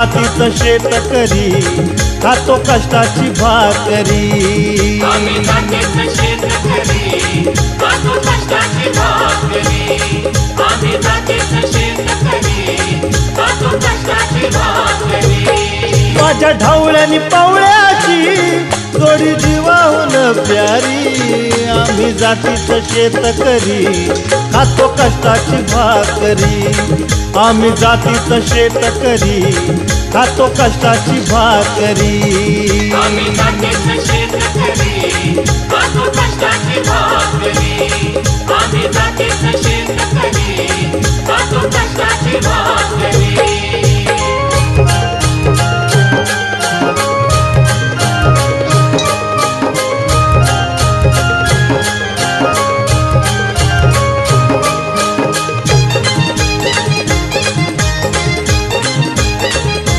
मातीचं शेतकरी खातो कष्टाची भाकरी। आम्ही जातीचं शेतकरी खातो कष्टाची भाकरी। आम्ही जातीचं शेतकरी खातो कष्टाची भाकरी। माझ्या ढवळ्यानी पावळ्याची जोडी जीवाहून प्यारी। आम्ही जातीचं शेतकरी खातो कष्टाची भाकरी। आम्ही जातीचं शेतकरी खातो कष्टाची भाकरी। आम्ही जातीचं शेतकरी खातो कष्टाची भाकरी। आम्ही जातीचं शेतकरी खातो कष्टाची भाकरी।